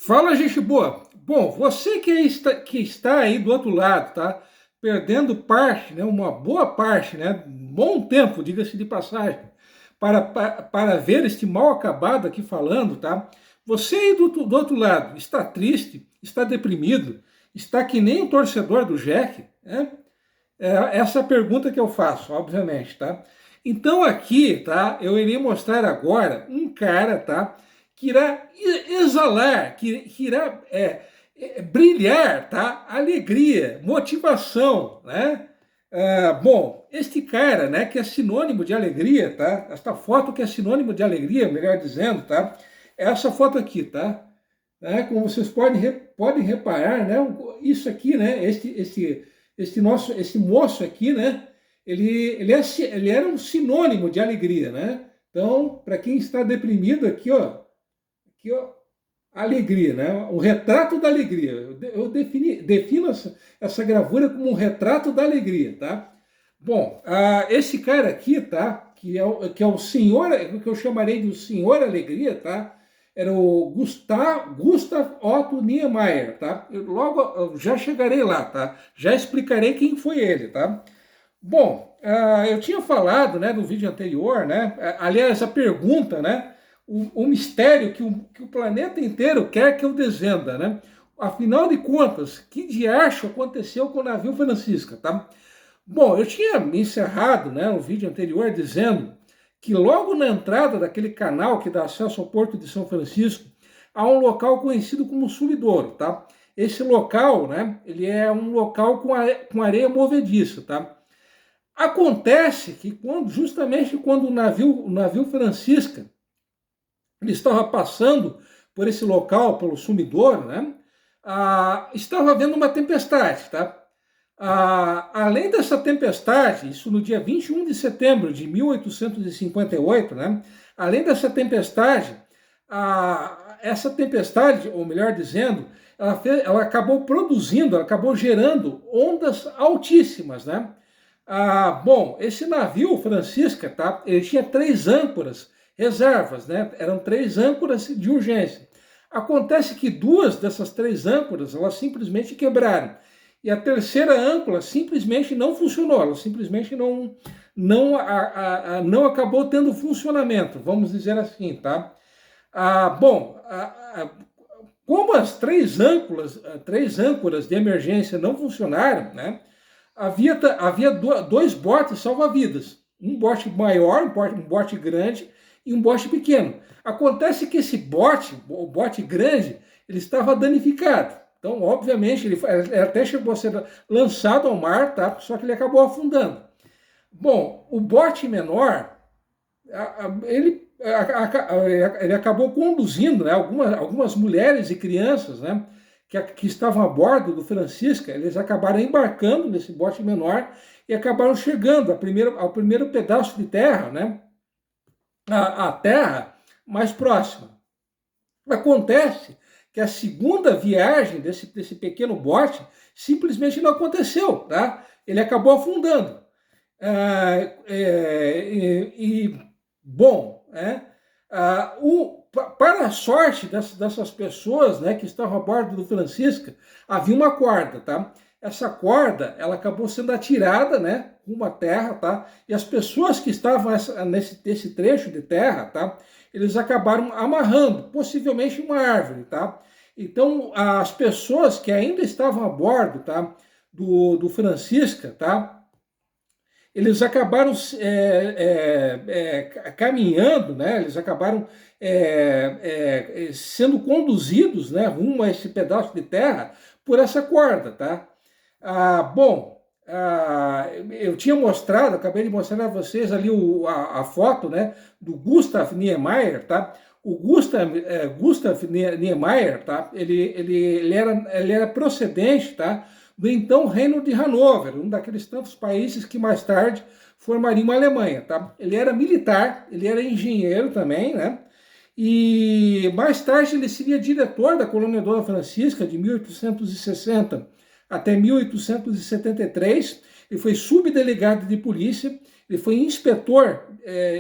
Fala, gente boa. Bom, você que está aí do outro lado, tá? Perdendo parte, né? Uma boa parte, né? Um bom tempo, diga-se de passagem, para ver este mal acabado aqui falando, tá? Você aí do outro lado está triste, está deprimido, está que nem um torcedor do Jack, né? Essa é a pergunta que eu faço, obviamente, tá? Então aqui, tá? Eu irei mostrar agora um cara, tá? Que irá exalar, que irá brilhar, tá? Alegria, motivação, né? Bom, este cara, né? Que é sinônimo de alegria, tá? Esta foto que é sinônimo de alegria, melhor dizendo, tá? É essa foto aqui, tá? Como vocês podem reparar, né? Isso aqui, né? Esse moço aqui, né? Ele era um sinônimo de alegria, né? Então, para quem está deprimido aqui, ó, alegria, né? O retrato da alegria. Eu defino essa gravura como um retrato da alegria, tá? Bom, esse cara aqui, tá? Que é o senhor, que eu chamarei de o senhor alegria, tá? Era o Gustav Otto Niemeyer, tá? Eu já chegarei lá, tá? Já explicarei quem foi ele, tá? Bom, eu tinha falado, né, no vídeo anterior, né, aliás, a pergunta, né, o mistério que o planeta inteiro quer que eu desvenda, né? Afinal de contas, que diacho aconteceu com o navio Francisca, tá? Bom, eu tinha encerrado, né, o vídeo anterior dizendo que logo na entrada daquele canal que dá acesso ao Porto de São Francisco, há um local conhecido como Sumidouro, tá? Esse local, né, ele é um local com areia movediça, tá? Acontece que justamente quando o navio Francisca ele estava passando por esse local, pelo sumidouro, né? Estava havendo uma tempestade, tá? Além dessa tempestade, isso no dia 21 de setembro de 1858, né? Além dessa tempestade, essa tempestade, ou melhor dizendo, ela acabou gerando ondas altíssimas, né? Bom, esse navio Francisca, tá? Ele tinha 3 âncoras reservas, né? Eram 3 âncoras de urgência. Acontece que 2 dessas 3 âncoras, elas simplesmente quebraram. E a terceira âncora simplesmente não funcionou, ela simplesmente não acabou tendo funcionamento, vamos dizer assim, tá? Bom, como as 3 âncoras de emergência não funcionaram, né? Havia 2 botes salva-vidas. Um bote maior, um bote grande e um bote pequeno. Acontece que esse bote, o bote grande, ele estava danificado. Então, obviamente, ele até chegou a ser lançado ao mar, tá? Só que ele acabou afundando. Bom, o bote menor, ele acabou conduzindo, né, algumas mulheres e crianças, né, que estavam a bordo do Francisca, eles acabaram embarcando nesse bote menor e acabaram chegando ao primeiro pedaço de terra, né, a terra mais próxima. Acontece que a segunda viagem desse pequeno bote simplesmente não aconteceu, tá? Ele acabou afundando. Bom, para a sorte dessas pessoas, né, que estavam a bordo do Francisca, havia uma corda, tá? Essa corda, ela acabou sendo atirada, né, rumo à terra, tá? E as pessoas que estavam nesse trecho de terra, tá? Eles acabaram amarrando, possivelmente uma árvore, tá? Então, as pessoas que ainda estavam a bordo, tá, do Francisca, tá? Eles acabaram caminhando, né? Eles acabaram sendo conduzidos, né, rumo a esse pedaço de terra por essa corda, tá? Bom, eu tinha mostrado, acabei de mostrar a vocês ali a foto, né, do Gustav Niemeyer, tá? O Gustav Niemeyer, tá? Ele era procedente, tá, do então Reino de Hanover, um daqueles tantos países que mais tarde formariam a Alemanha, tá? Ele era militar, ele era engenheiro também, né? E mais tarde ele seria diretor da colônia Dona Francisca de 1860 até 1873. Ele foi subdelegado de polícia, ele foi inspetor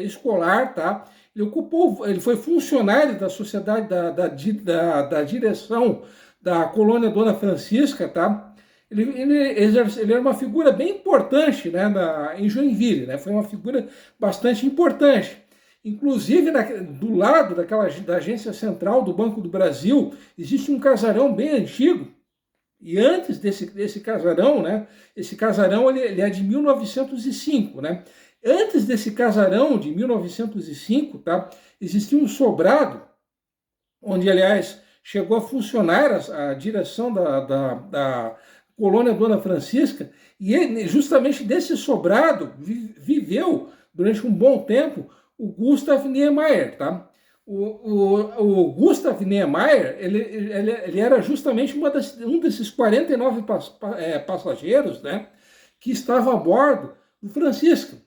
escolar, tá? ele foi funcionário da sociedade, da direção da colônia Dona Francisca, tá? Ele era uma figura bem importante, né, em Joinville, né? Foi uma figura bastante importante. Inclusive, do lado da agência central do Banco do Brasil, existe um casarão bem antigo. E antes desse casarão, né? Esse casarão ele é de 1905, né? Antes desse casarão de 1905, tá? Existia um sobrado, onde, aliás, chegou a funcionar a direção da colônia Dona Francisca, e ele, justamente desse sobrado viveu durante um bom tempo o Gustav Niemeyer, tá? O Gustav Niemeyer, ele era justamente um desses 49 passageiros, né, que estavam a bordo do Francisca.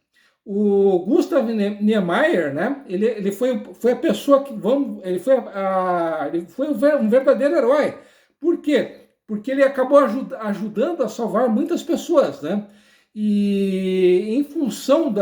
O Gustav Niemeyer, né, ele foi a pessoa que, ele foi um verdadeiro herói. Por quê? Porque ele acabou ajudando a salvar muitas pessoas, né? E em função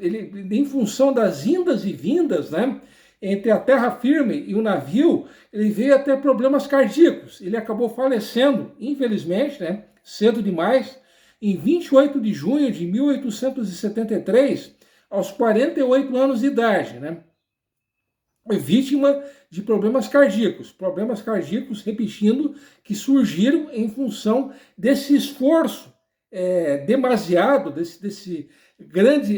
em função das indas e vindas, né, entre a terra firme e o navio, ele veio a ter problemas cardíacos. Ele acabou falecendo, infelizmente, né, cedo demais, em 28 de junho de 1873, aos 48 anos de idade, né? Vítima de problemas cardíacos, repetindo, que surgiram em função desse esforço demasiado, desse grande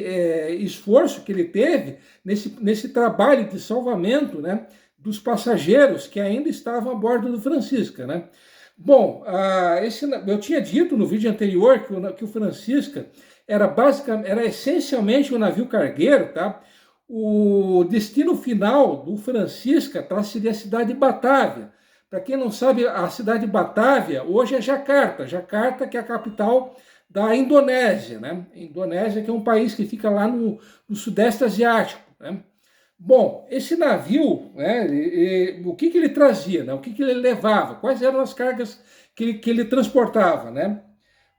esforço que ele teve nesse trabalho de salvamento, né, dos passageiros que ainda estavam a bordo do Francisca, né? Bom, eu tinha dito no vídeo anterior que o Francisca era essencialmente um navio cargueiro, tá? O destino final do Francisca, tá, seria a cidade de Batávia. Para quem não sabe, a cidade de Batávia hoje é Jacarta. Jacarta, que é a capital da Indonésia, né? Indonésia, que é um país que fica lá no Sudeste Asiático, né? Bom, esse navio, né, o que ele trazia, né? O que ele levava? Quais eram as cargas que ele transportava, né?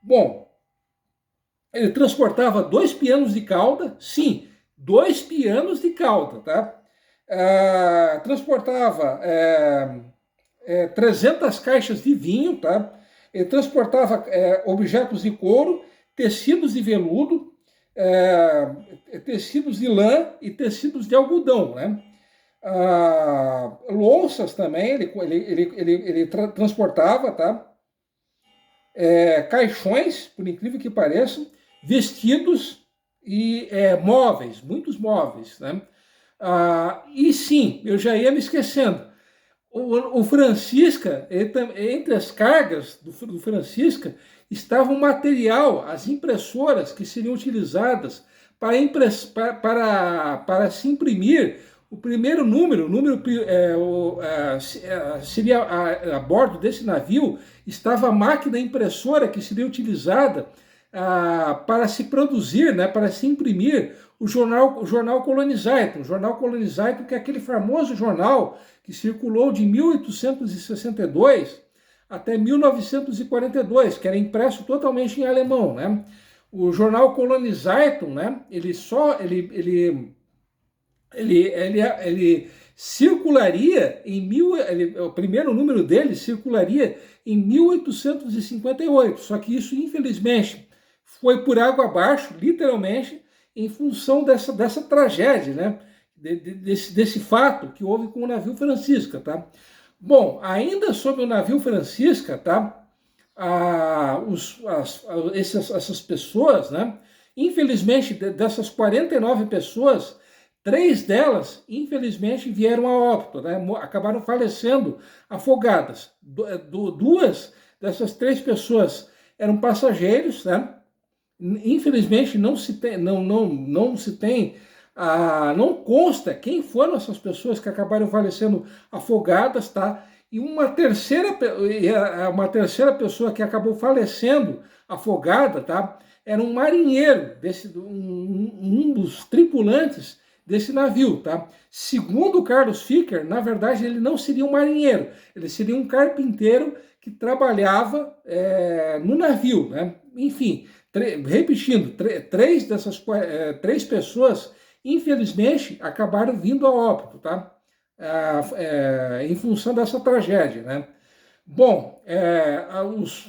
Bom, ele transportava 2 pianos de cauda, sim, 2 pianos de cauda, tá? Transportava 300 caixas de vinho, tá? Ele transportava objetos de couro, tecidos de veludo, tecidos de lã e tecidos de algodão, né? Louças também ele transportava, tá? Caixões, por incrível que pareça, vestidos e móveis, muitos móveis, né? E sim, eu já ia me esquecendo, o Francisca, entre as cargas do Francisca, estava um material, as impressoras que seriam utilizadas para se imprimir o primeiro número, seria a bordo desse navio, estava a máquina impressora que seria utilizada para se produzir, né, para se imprimir o jornal Colonizaiton. O jornal Colonizaiton, que é aquele famoso jornal que circulou de 1862 até 1942, que era impresso totalmente em alemão, né? O jornal Colonizaiton, né, ele circularia o primeiro número dele circularia em 1858, só que isso, infelizmente, foi por água abaixo, literalmente, em função dessa tragédia, né? Desse fato que houve com o navio Francisca, tá? Bom, ainda sobre o navio Francisca, tá? Essas pessoas, né? Infelizmente, dessas 49 pessoas, 3 delas, infelizmente, vieram a óbito, né? Acabaram falecendo afogadas. 2 dessas 3 pessoas eram passageiros, né? Infelizmente, não consta quem foram essas pessoas que acabaram falecendo afogadas, tá? E uma terceira pessoa que acabou falecendo afogada, tá? Era um marinheiro, um dos tripulantes desse navio, tá? Segundo Carlos Ficker, na verdade, ele não seria um marinheiro, ele seria um carpinteiro que trabalhava no navio, né? Enfim, repetindo, 3 pessoas infelizmente, acabaram vindo a óbito, tá? Em função dessa tragédia, né? Bom,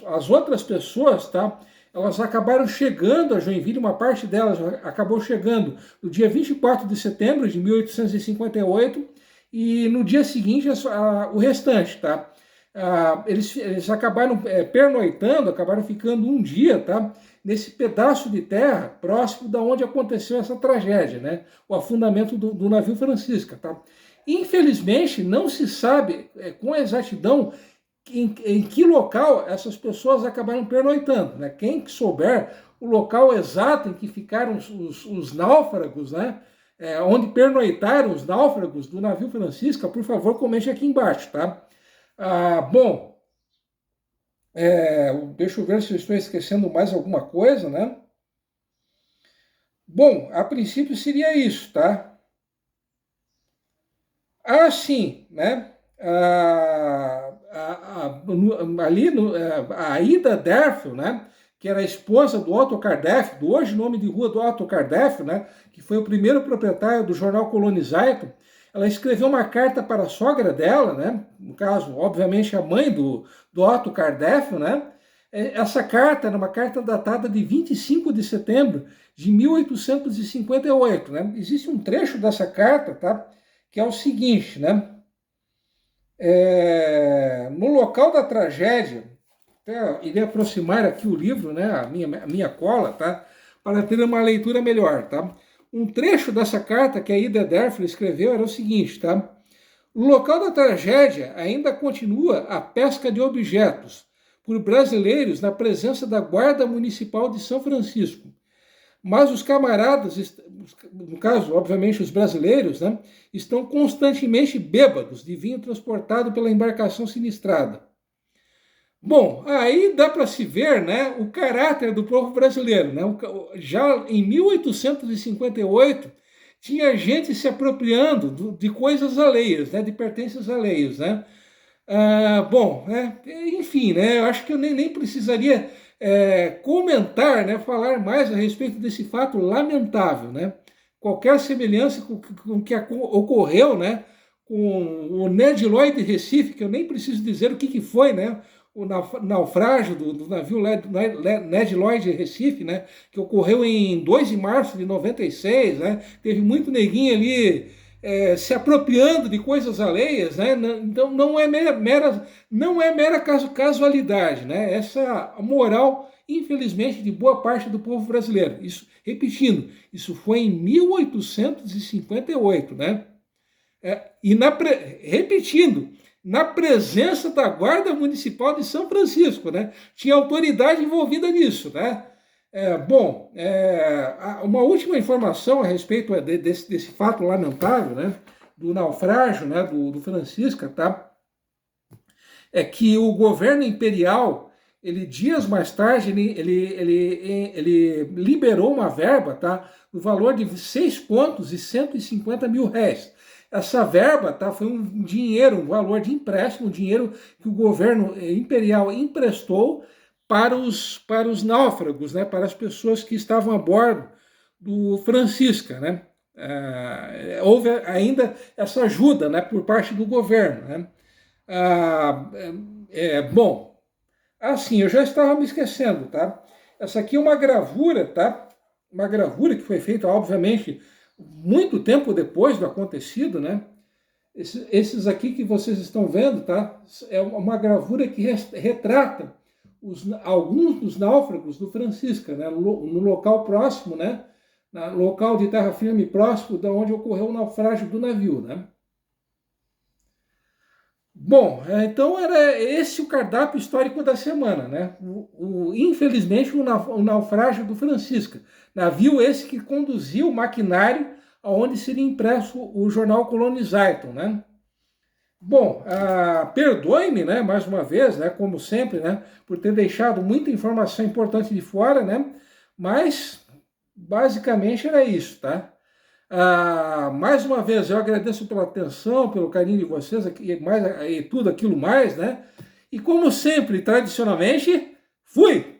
as outras pessoas, tá? Elas acabaram chegando a Joinville, uma parte delas acabou chegando no dia 24 de setembro de 1858 e no dia seguinte o restante, tá? Eles acabaram pernoitando, acabaram ficando um dia, tá? Nesse pedaço de terra próximo da onde aconteceu essa tragédia, né? O afundamento do navio Francisca, tá? Infelizmente, não se sabe com exatidão em que local essas pessoas acabaram pernoitando, né? Quem souber o local exato em que ficaram os náufragos, né? Onde pernoitaram os náufragos do navio Francisca, por favor, comente aqui embaixo, tá? Bom, deixa eu ver se eu estou esquecendo mais alguma coisa, né? Bom, a princípio seria isso, tá? Sim, né? Ali, a Ida Derfel, né? Que era a esposa do Otto Kardec, do hoje nome de rua do Otto Kardec, né? Que foi o primeiro proprietário do jornal Colonizaiton. Ela escreveu uma carta para a sogra dela, né? No caso, obviamente, a mãe do Otto Kardec, né? Essa carta era uma carta datada de 25 de setembro de 1858, né? Existe um trecho dessa carta, tá? Que é o seguinte, né? No local da tragédia, até irei aproximar aqui o livro, né? A minha cola, tá? Para ter uma leitura melhor, tá? Um trecho dessa carta que a Ida Derfel escreveu era o seguinte, tá? No local da tragédia ainda continua a pesca de objetos por brasileiros na presença da Guarda Municipal de São Francisco. Mas os camaradas, no caso, obviamente, os brasileiros, né, estão constantemente bêbados de vinho transportado pela embarcação sinistrada. Bom, aí dá para se ver, né, o caráter do povo brasileiro, né? Já em 1858 tinha gente se apropriando de coisas alheias, né, de pertences alheios, né? Bom, enfim, né, eu acho que eu nem precisaria comentar, né, falar mais a respeito desse fato lamentável, né? Qualquer semelhança com o que ocorreu, né, com o Ned Lloyd de Recife, que eu nem preciso dizer o que foi, né? O naufrágio do navio Ned Lloyd de Recife, né, que ocorreu em 2 de março de 96, né, teve muito neguinho ali se apropriando de coisas alheias, né, então não é mera casualidade, né, essa moral, infelizmente, de boa parte do povo brasileiro. Isso, repetindo, isso foi em 1858, né, repetindo, na presença da Guarda Municipal de São Francisco, né? Tinha autoridade envolvida nisso, né? Uma última informação a respeito desse fato lamentável, né? Do naufrágio, né? Do Francisca, tá? É que o governo imperial, dias mais tarde, ele liberou uma verba, tá? No valor de 6 contos e 150 mil réis. Essa verba, tá, foi um dinheiro, um valor de empréstimo, um dinheiro que o governo imperial emprestou para os náufragos, né, para as pessoas que estavam a bordo do Francisca, né? Houve ainda essa ajuda, né, por parte do governo, né? Bom, assim, eu já estava me esquecendo, tá? Essa aqui é uma gravura, tá? Uma gravura que foi feita, obviamente, muito tempo depois do acontecido, né? Esses aqui que vocês estão vendo, tá? É uma gravura que retrata alguns dos náufragos do Francisca, né? No local próximo, né? No local de terra firme próximo da onde ocorreu o naufrágio do navio, né? Bom, então era esse o cardápio histórico da semana, né? Infelizmente, o naufrágio do Francisca. Navio esse que conduziu o maquinário aonde seria impresso o jornal Colonizaiton, né? Bom, perdoe-me, né, mais uma vez, né, como sempre, né, por ter deixado muita informação importante de fora, né? Mas, basicamente, era isso, tá? Mais uma vez, eu agradeço pela atenção, pelo carinho de vocês aqui, e tudo aquilo mais, né? E como sempre, tradicionalmente, fui!